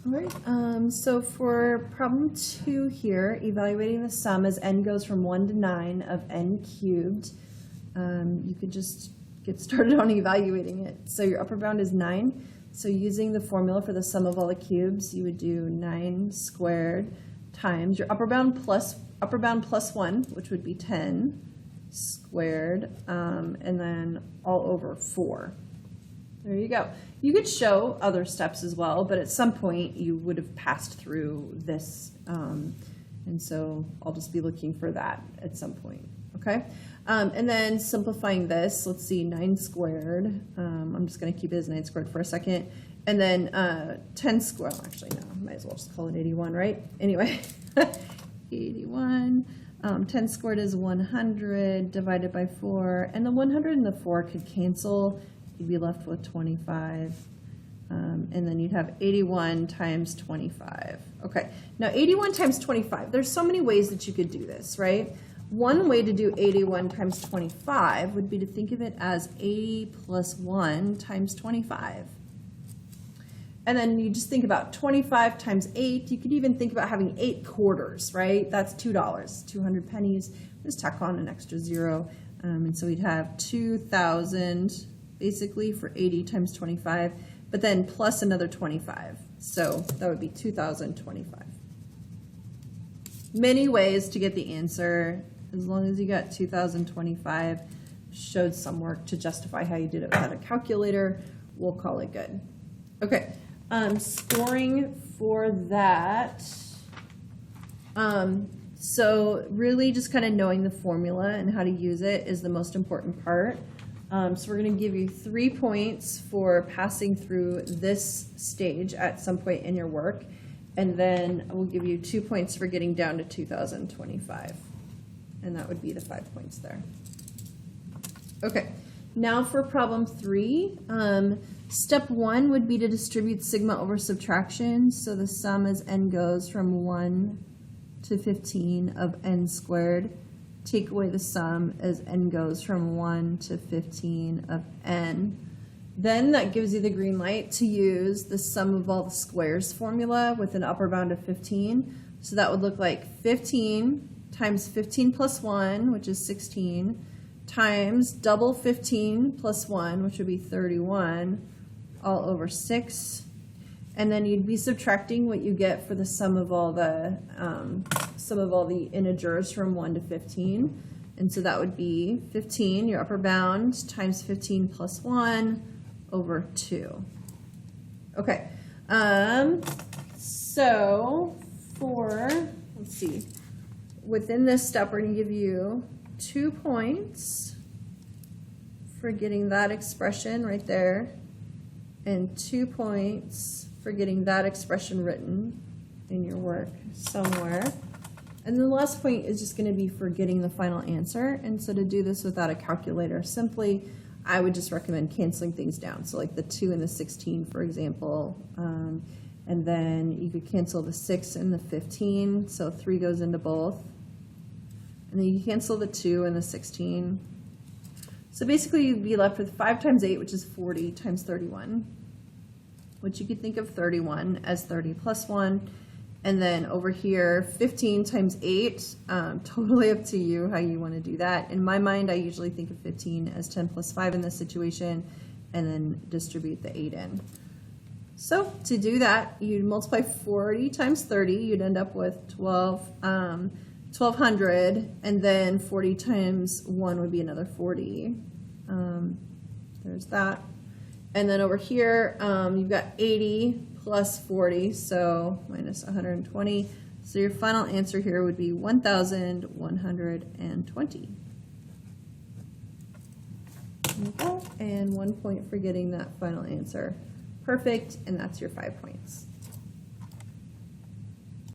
All right, so for problem 2 here, evaluating the sum as n goes from 1 to 9 of n cubed, you could just get started on evaluating it. So your upper bound is 9. So using the formula for the sum of all the cubes, you would do 9 squared times your upper bound plus 1, which would be 10 squared, and then all over 4. There you go. You could show other steps as well, but at some point you would have passed through this, and so I'll just be looking for that at some point, okay? And then simplifying this, let's see, 9 squared. I'm just going to keep it as 9 squared for a second. And then 10 squared, well, actually, no, might as well just call it 81, right? Anyway, 81. 10 squared is 100 divided by 4. And the 100 and the 4 could cancel. You'd be left with 25. And then you'd have 81 times 25. Okay, now 81 times 25. There's so many ways that you could do this, right? One way to do 81 times 25 would be to think of it as 80 plus 1 times 25. And then you just think about 25 times 8. You could even think about having 8 quarters, right? That's $2, 200 pennies. Just tack on an extra 0. And so we'd have 2,000 basically for 80 times 25, but then plus another 25. So that would be 2,025. Many ways to get the answer. As long as you got 2,025, showed some work to justify how you did it without a calculator, we'll call it good. Okay, scoring for that. So really just kind of knowing the formula and how to use it is the most important part. So we're going to give you 3 points for passing through this stage at some point in your work, and then we'll give you 2 points for getting down to 2,025. And that would be the 5 points there. Okay, now for problem 3. Step 1 would be to distribute sigma over subtraction. So the sum as n goes from 1 to 15 of n squared. Take away the sum as n goes from 1 to 15 of n. Then that gives you the green light to use the sum of all the squares formula with an upper bound of 15. So that would look like 15 times 15 plus 1, which is 16, times double 15 plus 1, which would be 31, all over 6. And then you'd be subtracting what you get for the sum of all the integers from 1 to 15. And so that would be 15, your upper bound, times 15 plus 1 over 2. Okay, so for, let's see, within this step, we're going to give you 2 points for getting that expression right there, and 2 points for getting that expression written in your work somewhere. And then the last point is just going to be for getting the final answer. And so to do this without a calculator, simply, I would just recommend canceling things down. So like the 2 and the 16, for example. And then you could cancel the 6 and the 15. So 3 goes into both. And then you cancel the 2 and the 16. So basically you'd be left with 5 times 8, which is 40, times 31, which you could think of 31 as 30 plus 1. And then over here, 15 times 8, totally up to you how you want to do that. In my mind, I usually think of 15 as 10 plus 5 in this situation, and then distribute the 8 in. So to do that, you'd multiply 40 times 30, you'd end up with 1,200, and then 40 times 1 would be another 40. There's that. And then over here, you've got 80 plus 40, so minus 120. So your final answer here would be 1,120. And 1 point for getting that final answer. Perfect, and that's your 5 points.